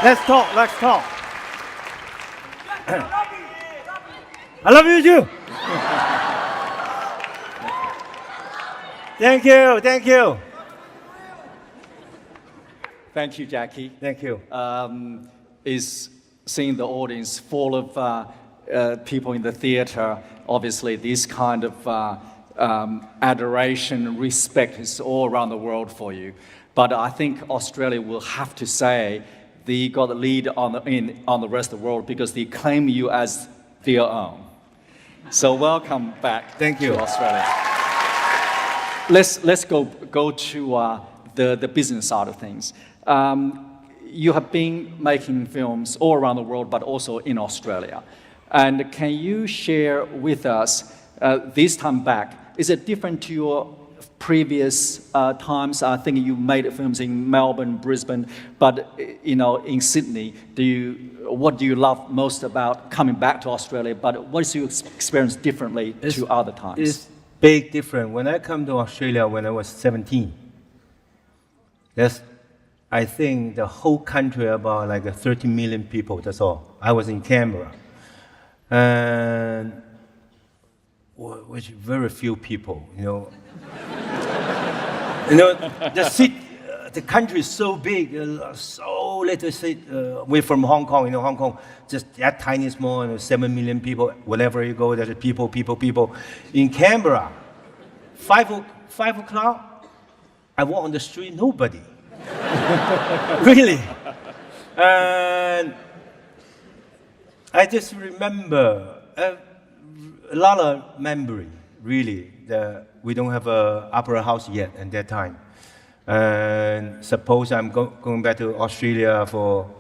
Let's talk. I love you too. Thank you. Thank you, Jackie. Thank you. Is seeing the audience full of people in the theater. Obviously, this kind of adoration, respect is all around the world for you. But I think Australia will have to say they got the lead on the rest of the world because they claim you as their own. So welcome back. Thank you. To Australia. Let's go to the business side of things. You have been making films all around the world, but also in Australia. And can you share with us, this time back, is it different to your previous times? I think you made films in Melbourne, Brisbane, but in Sydney. What do you love most about coming back to Australia? But what is your experience differently to other times? It's big different. When I come to Australia when I was 17, I think the whole country about like 30 million people, that's all. I was in Canberra. And which very few people, the country is so big, so little city. We're from Hong Kong, Hong Kong, just that tiny small, 7 million people. Wherever you go, there's people. In Canberra, 5 o'clock, I walk on the street, nobody. Really. And I just remember a lot of memory, really. We don't have an opera house yet at that time. And suppose I'm going back to Australia for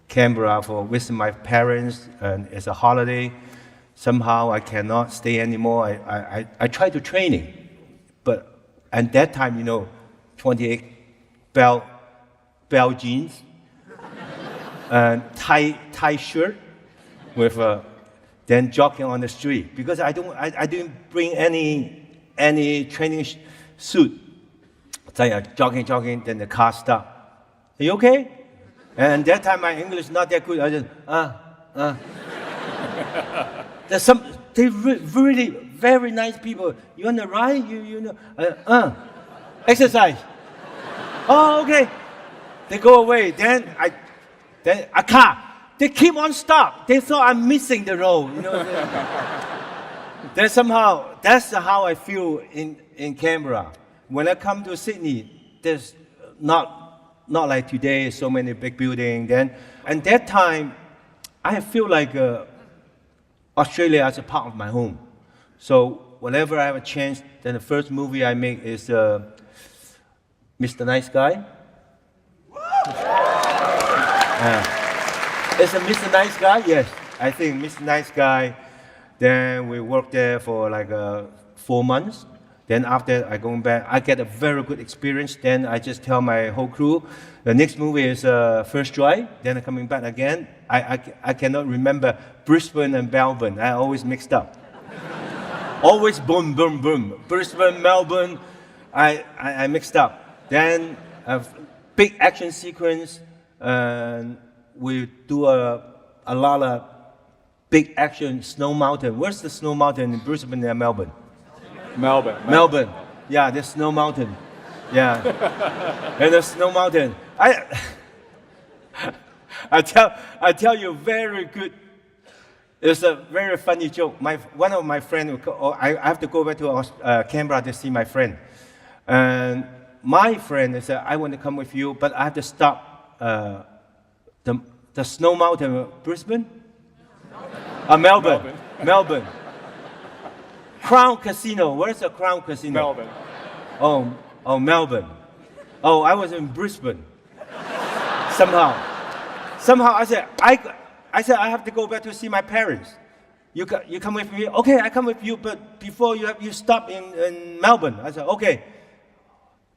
Canberra for visit my parents, and it's a holiday. Somehow I cannot stay anymore. I tried to training, but at that time, 28 bell jeans and tie shirt with then jogging on the street because I didn't bring any training suit. So jogging, then the car stopped. Are you okay? And that time my English not that good. I just There's they really very nice people. You want to ride? Exercise. Oh, okay. They go away. Then a car. They keep on stop. They thought I'm missing the road. Then somehow that's how I feel in Canberra. When I come to Sydney, there's not like today, so many big buildings. Then, and that time, I feel like Australia as a part of my home. So whenever I have a chance, then the first movie I make is Mr. Nice Guy. It's a Mr. Nice Guy, yes. I think Mr. Nice Guy. Then we worked there for like 4 months. Then after I go back, I get a very good experience. Then I just tell my whole crew, the next movie is First Try. Then I'm coming back again. I cannot remember Brisbane and Melbourne. I always mixed up. Always boom. Brisbane, Melbourne, I mixed up. Then a big action sequence. And we do a lot of big action snow mountain. Where's the snow mountain in Brisbane and Melbourne? Melbourne. Yeah, the snow mountain. Yeah. And the snow mountain. I tell you very good. It's a very funny joke. One of my friends, I have to go back to Canberra to see my friend. And my friend said, I want to come with you, but I have to stop the snow mountain, Brisbane? Melbourne. Crown Casino. Where's the Crown Casino? Melbourne. Oh, Melbourne. Oh, I was in Brisbane. Somehow I said I have to go back to see my parents. You come with me? Okay, I come with you, but before you stop in Melbourne. I said, okay.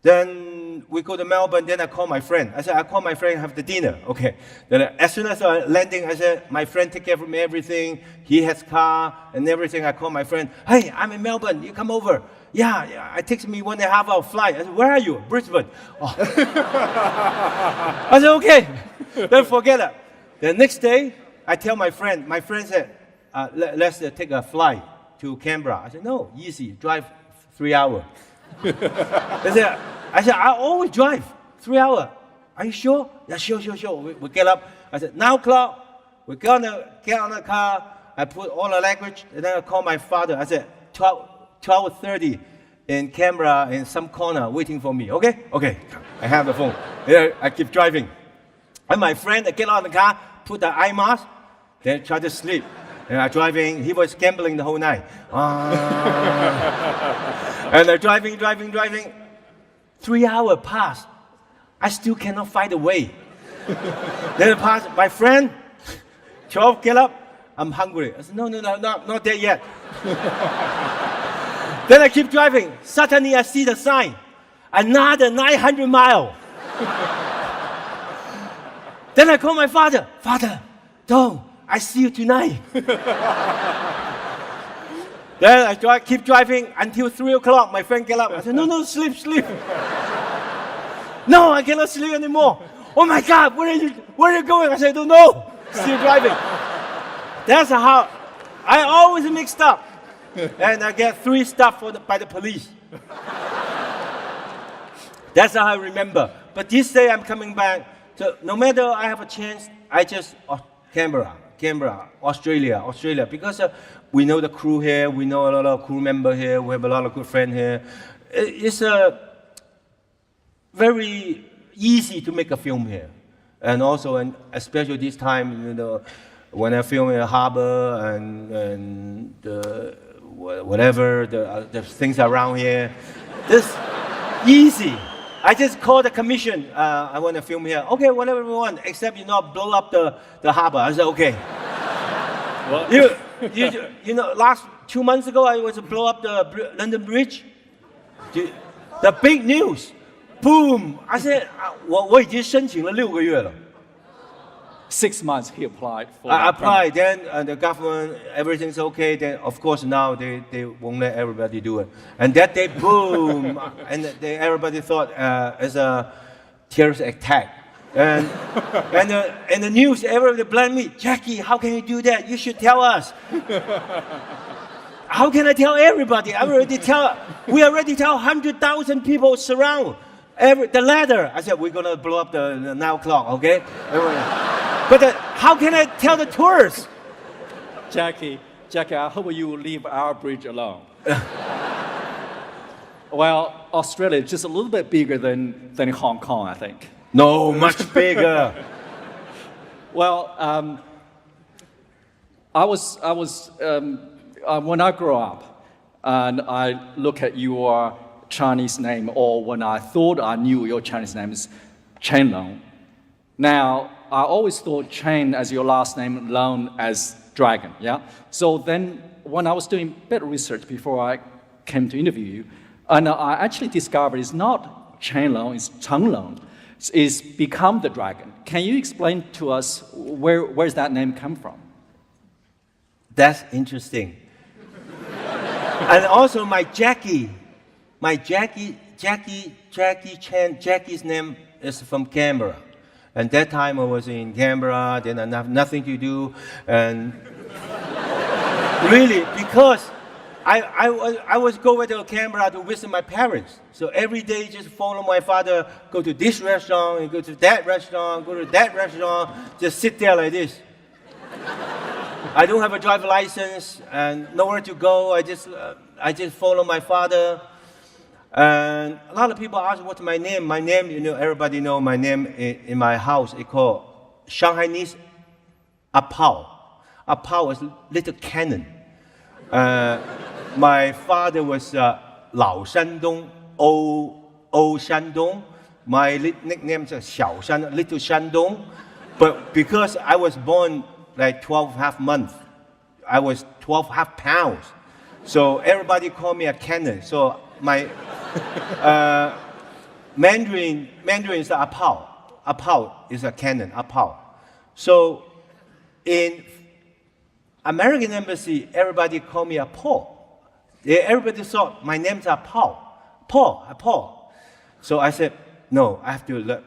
Then we go to Melbourne, then I call my friend. I said, I call my friend, have the dinner. Okay. Then as soon as I landing, I said, my friend take care of me everything. He has car and everything. I call my friend, hey, I'm in Melbourne. You come over. Yeah, it takes me 1.5 hour flight. I said, where are you? Brisbane. Oh. I said, okay. Then forget it. The next day, I tell my friend said, let's take a flight to Canberra. I said, no, easy, drive 3 hours. I said, I always drive 3 hours. Are you sure? Yeah, sure. We get up. I said, 9 o'clock, we're gonna get on the car. I put all the language, and then I call my father. I said, 12:30 in Canberra in some corner waiting for me. Okay? I have the phone. I keep driving. And my friend, I get out of the car, put the eye mask, then try to sleep. And I'm driving. He was gambling the whole night. And I'm driving. 3 hours pass. I still cannot find a way. Then it passed. My friend, 12, get up. I'm hungry. I said, no, not there yet. Then I keep driving. Suddenly I see the sign. Another 900 miles. Then I call my father. Father, don't. I see you tonight. Then I keep driving until 3 o'clock. My friend get up. I said, no, sleep. No, I cannot sleep anymore. Oh my God, where are you going? I said, I don't know. Still driving. That's how I always mixed up. And I get 3 stops by the police. That's how I remember. But this day I'm coming back. So no matter I have a chance, I just Canberra, Australia, because we know the crew here, we know a lot of crew members here, we have a lot of good friends here. It's very easy to make a film here, and also, and especially this time, when I film in the harbor and whatever the things around here, this easy. I just called the commission. I want to film here. Okay, whatever we want, except you not blow up the harbor. I said okay. Well, last 2 months ago I was to blow up the London Bridge. The big news, boom! I said 我已经申请了6个月了。6 months he applied for. I applied, then the government, everything's okay. Then of course now they won't let everybody do it. And that day, boom, and everybody thought it's a terrorist attack. And the news, everybody blamed me. Jackie, how can you do that? You should tell us. How can I tell everybody? We already tell 100,000 people surround the ladder. I said we're gonna blow up the 9 o'clock, okay? But how can I tell the tourists? Jackie, I hope you will leave our bridge alone. Well, Australia is just a little bit bigger than Hong Kong, I think. No, much bigger. Well, when I grow up and I look at your Chinese name, or when I thought I knew your Chinese name is Chen Long. Now, I always thought Chen as your last name, Long as dragon, yeah? So then when I was doing a bit of research before I came to interview you, and I actually discovered it's not Chen Long, it's Cheng Long. It's become the dragon. Can you explain to us where's that name come from? That's interesting. And also Jackie's name is from Canberra. And that time I was in Canberra, then I have nothing to do, and really, because I was going to Canberra to visit my parents. So every day just follow my father, go to this restaurant, and go to that restaurant, just sit there like this. I don't have a driver license and nowhere to go. I just follow my father. And a lot of people ask what's my name. My name, everybody know my name in my house. It's called Shanghainese Apao. Apao is little cannon. My father was Lao Shandong, Old Shandong. My nickname is Xiao Shandong, Little Shandong. But because I was born like 12.5 months, I was 12.5 pounds. So everybody called me a cannon. So my Mandarin is Apao. Apao is a cannon, Apao. So in American embassy, everybody called me a Paul. Everybody thought my name's a Paul. So I said, no, I have to learn.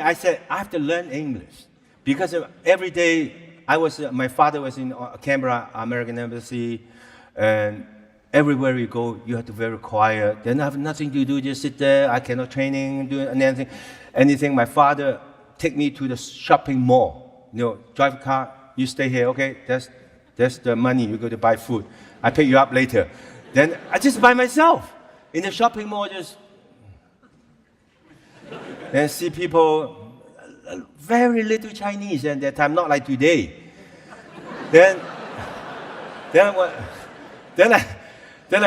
I said, I have to learn English. Because every day, my father was in Canberra, American Embassy, and everywhere you go, you have to be very quiet. Then I have nothing to do, just sit there. I cannot training, do anything. My father take me to the shopping mall. Drive a car, you stay here, okay? That's the money you go to buy food. I pick you up later. Then I just by myself in the shopping mall, just and see people, very little Chinese at that time, not like today. Then I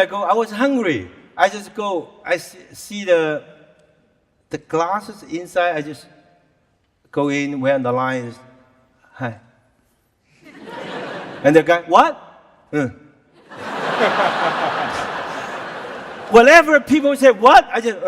go. I was hungry. I just go. I see the glasses inside. I just go in. Where on the line is, hi. And the guy, what? Whatever people say, what? I just.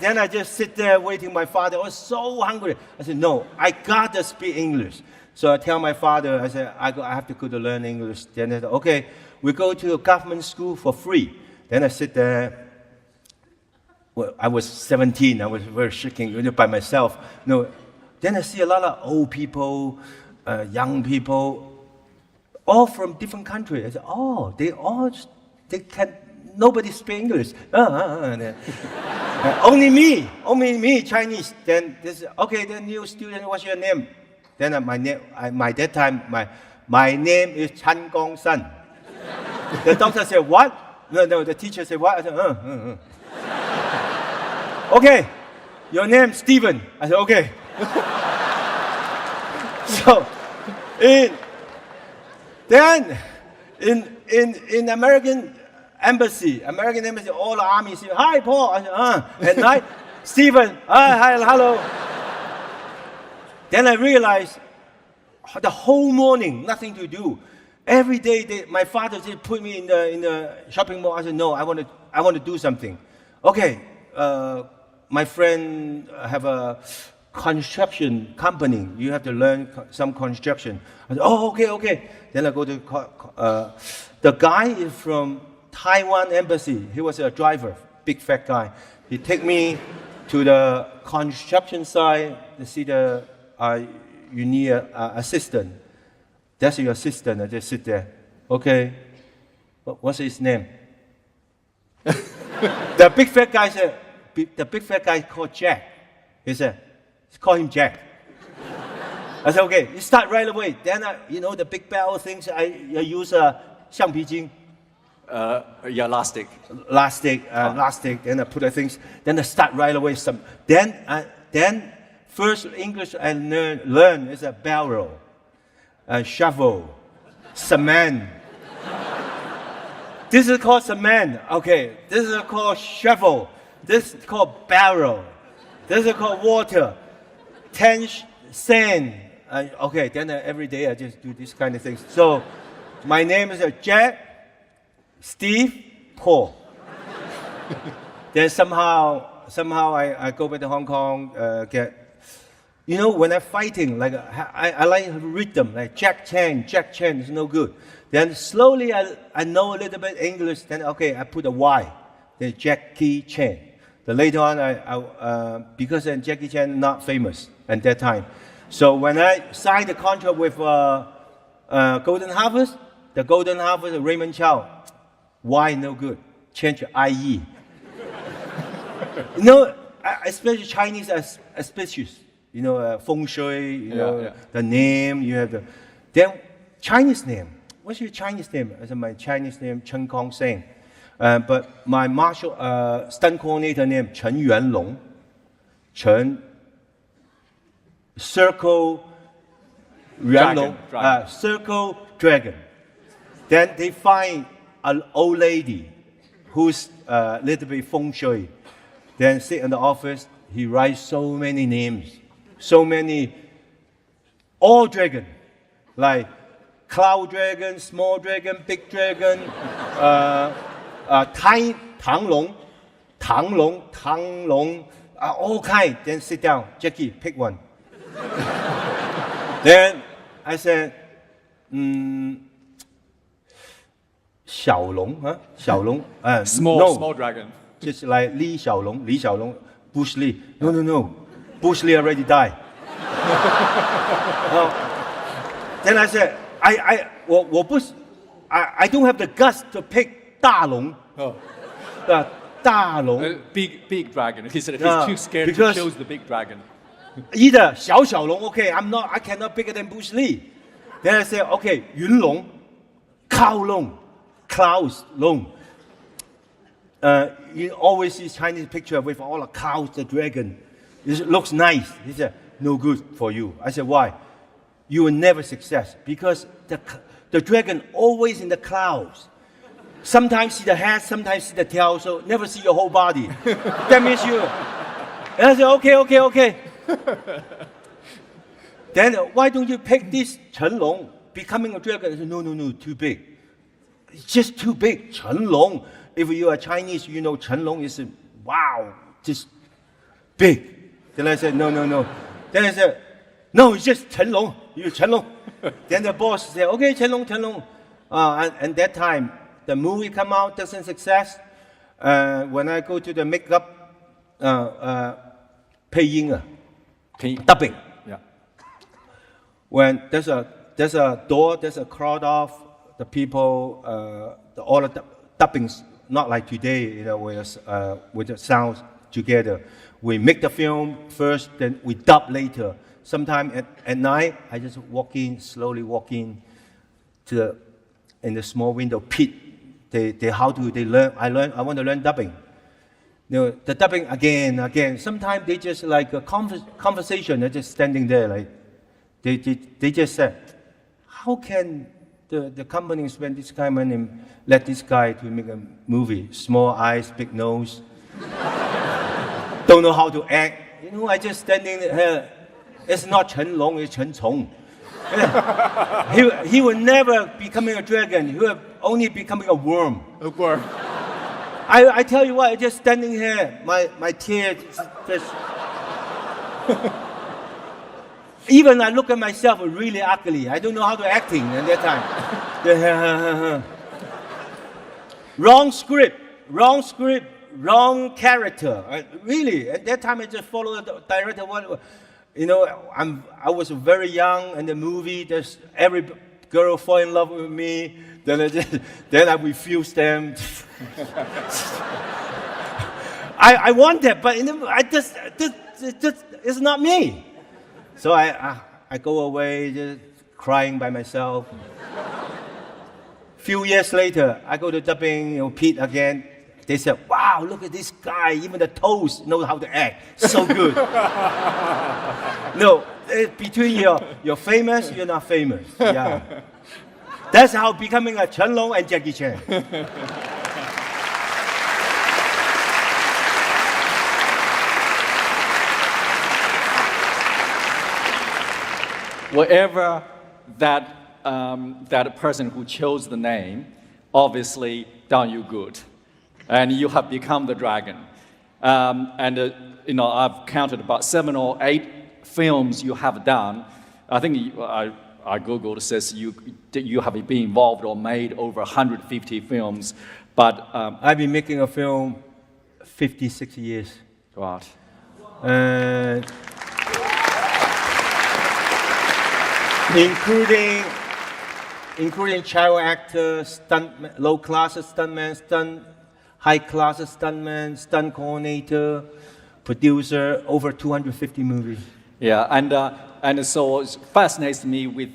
Then I just sit there waiting. My father was so hungry. I said, no, I gotta speak English. So I tell my father, I said, I have to go to learn English. Then I said, okay, we go to a government school for free. Then I sit there. Well, I was 17. I was very shaking by myself. Then I see a lot of old people, young people, all from different countries. I said, oh, they can. Nobody speaks English. Only me, Chinese. Then this, okay, then new student, what's your name? Then that time, my name is Chan Gong San. The doctor said, what? No, the teacher said, what? I said, Okay, your name Stephen. I said, okay. So, in American Embassy, all the army say, hi, Paul. I said, At night, Stephen, hi, hello. Then I realized the whole morning, nothing to do. Every day, my father just put me in the shopping mall. I said, no, I want to do something. Okay, my friend have a construction company. You have to learn some construction. I said, oh, okay. Then I go to the guy is from Taiwan Embassy. He was a driver, big fat guy. He take me to the construction site to see you need an assistant. That's your assistant. I just sit there. Okay. What's his name? The big fat guy said, the big fat guy called Jack. He said, call him Jack. I said, okay, you start right away. Then, the big barrel things, I use 橡皮筋. Elastic. Elastic. Then I put the things. Then I start right away. Then first English I learn is a barrel, a shovel, cement. This is called cement. Okay. This is called shovel. This is called barrel. This is called water. 10 sand. Okay. Then every day I just do this kind of things. So my name is Jack, Steve, Paul. Then somehow I go back to Hong Kong, when I'm fighting, like I like rhythm, like Jack Chan is no good. Then slowly I know a little bit English. Then okay, I put a Y, then Jackie Chan. Then later on, because then Jackie Chan not famous at that time. So when I signed the contract with Golden Harvest, the Golden Harvest, Raymond Chow, Y no good, change IE. Especially Chinese are suspicious. Feng Shui, the name, you have then Chinese name. What's your Chinese name? I said, my Chinese name, Chen Kong Seng. But my martial stunt coordinator name, Chen Yuanlong. Circle Yuanlong. Circle Dragon. Then they find an old lady who's a little bit feng shui. Then sit in the office, he writes so many names. So many, all dragon, like cloud dragon, small dragon, big dragon, Tang Long, all kind. Then sit down, Jackie, pick one. Then I said, 小龙, huh? 小龙, small dragon. Just like Li Xiaolong. Bruce Lee. No, no, no. Bruce Lee already died. Then I said, I don't have the guts to pick 大龙. Oh. 大龙. Big dragon. He said he's Yeah, too scared to because- choose the big dragon. Either 小龙, okay, I cannot bigger than Bruce Lee. Then I said, okay, 云龙, cow long, Klaus long. You always see Chinese picture with all the cows, the dragon. It looks nice. He said, no good for you. I said, why? You will never success because the dragon always in the clouds. Sometimes see the head, sometimes see the tail, so never see your whole body. That means you. And I said, okay. Then why don't you pick this Chen Long, becoming a dragon? I said, no, too big. It's just too big. Chen Long. If you are Chinese, you know Chen Long is, wow, just big. Then I said, no. Then I said, no, it's just Chen Long. You Chen Long. Then the boss said, okay, Chen Long. And that time, the movie come out, doesn't success. When I go to the makeup, 配音啊, dubbing. Yeah. When there's a door, there's a crowd of the people, all the dubbings, not like today, you know, with the sounds together. We make the film first, then we dub later. Sometime at night, I just slowly walk in in the small window pit. They learn. I want to learn dubbing. You know, the dubbing again. Sometimes they just like a conversation. They're just standing there, like they just said, how can the company spend this kind of money and let this guy to make a movie? Small eyes, big nose, don't know how to act. You know, I just standing here. It's not Chen Long, it's Chen Cong. He will never becoming a dragon. He will only becoming a worm. A worm. I tell you what, just standing here, my tears just. Even I look at myself really ugly. I don't know how to acting at that time. Wrong script, wrong character. Really, at that time I just followed the director. You know, I was very young in the movie. There's every girl fall in love with me. Then I refuse them. I want that, but I just it's not me. So I go away, just crying by myself. Few years later, I go to dubbing, you know, Pete again. They said, "Wow, look at this guy! Even the toes know how to act. So good." No, between you're famous, you're not famous. Yeah, that's how becoming a Chen Long and Jackie Chan. Whatever that person who chose the name, obviously done you good, and you have become the dragon. You know, I've counted about 7 or 8 films you have done. I think I googled, it says you have been involved or made over 150 films. But I've been making a film 56 years. God. Including child actors, stunt, low class stuntman, high class stuntman, stunt coordinator, producer, over 250 movies. Yeah, and so it fascinates me with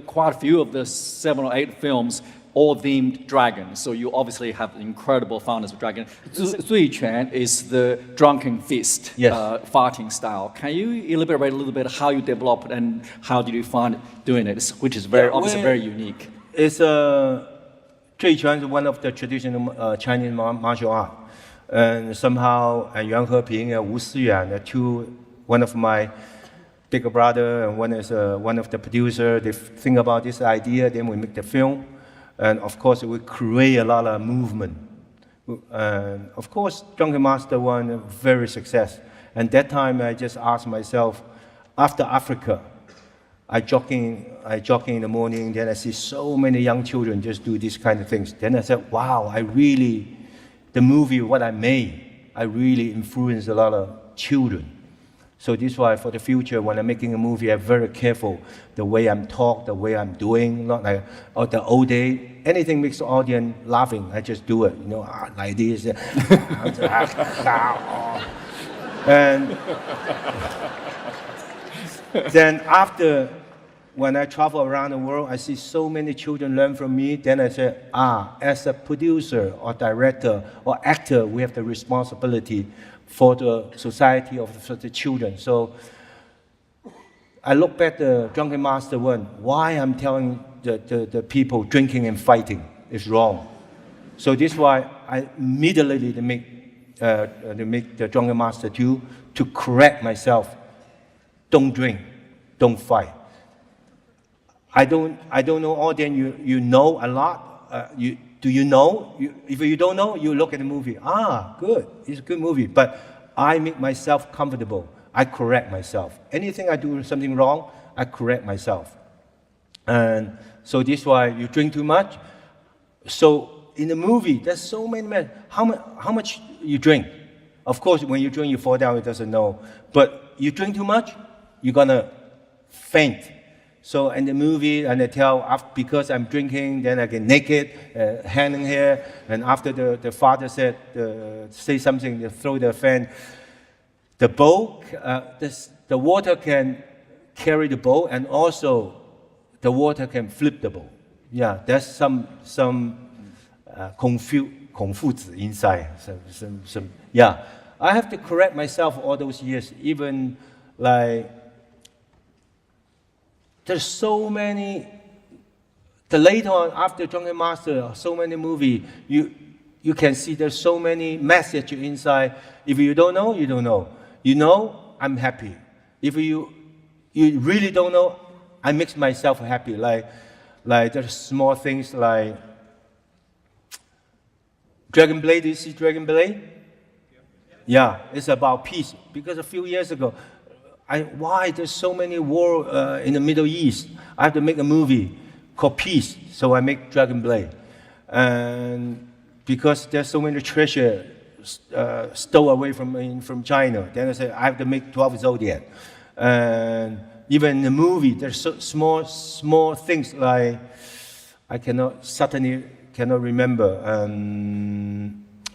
quite a few of the 7 or 8 films, all themed dragons. So you obviously have incredible fondness of dragon. Zui Quan is the drunken fist, Yes. fighting style. Can you elaborate a little bit how you developed it and how did you find doing it, which is obviously very unique? It's Zui Quan is one of the traditional Chinese martial art, and somehow Yuan Heping and Wu Siyuan, one of my bigger brother and one is one of the producer. They think about this idea, then we make the film. And of course, we create a lot of movement. And of course, Drunken Master won very success. And that time, I just asked myself, after Africa, I jogging in the morning. Then I see so many young children just do these kind of things. Then I said, wow, the movie what I made I really influence a lot of children. So this is why for the future, when I'm making a movie, I'm very careful the way I'm talk, the way I'm doing, not like the old day. Anything makes the audience laughing, I just do it, like this. And then after, when I travel around the world, I see so many children learn from me. Then I say, as a producer or director or actor, we have the responsibility for the society for the children. So I look back the Drunken Master one. Why I'm telling the people drinking and fighting is wrong. So this is why I immediately make the Drunken Master 2 to correct myself. Don't drink, don't fight. I don't know audience, you know a lot. Do you know? If you don't know, you look at the movie. Good, it's a good movie. But I make myself comfortable. I correct myself. Anything I do something wrong, I correct myself. And so this is why you drink too much. So in the movie, there's so many men. How much you drink? Of course, when you drink, you fall down, it doesn't know. But you drink too much, you're gonna faint. So in the movie, and they tell, because I'm drinking, then I get naked, hand in here, and after the father said, say something, they throw the fan. The bowl, the water can carry the bowl, and also the water can flip the bowl. Yeah, there's some Kung Fu inside. Yeah, I have to correct myself all those years, even like, there's so many, later on, after Drunken Master, so many movies, you can see there's so many messages inside. If you don't know, you don't know. You know, I'm happy. If you really don't know, I make myself happy. Like there's small things like Dragon Blade. Do you see Dragon Blade? Yeah, it's about peace. Because a few years ago, why there's so many war in the Middle East? I have to make a movie called Peace, so I make Dragon Blade. And because there's so many treasure stole away from China, then I said I have to make 12 Zodiac. And even in the movie, there's so small things like suddenly cannot remember.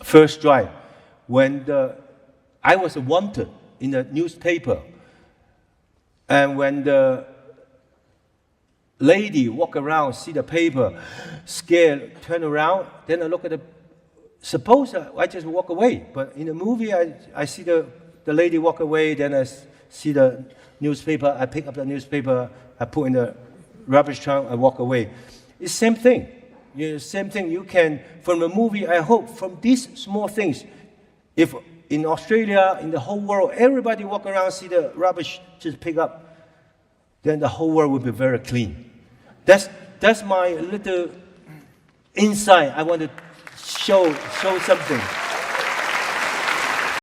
First Strike, when I was wanted in the newspaper. And when the lady walk around, see the paper, scared, turn around, then I look at suppose I just walk away. But in the movie, I see the lady walk away, then I see the newspaper, I pick up the newspaper, I put in the rubbish trunk, I walk away. It's same thing. Same thing. You can, from the movie, I hope, from these small things, if in Australia, in the whole world, everybody walk around, see the rubbish, just pick up, then the whole world will be very clean. That's my little insight. I want to show something.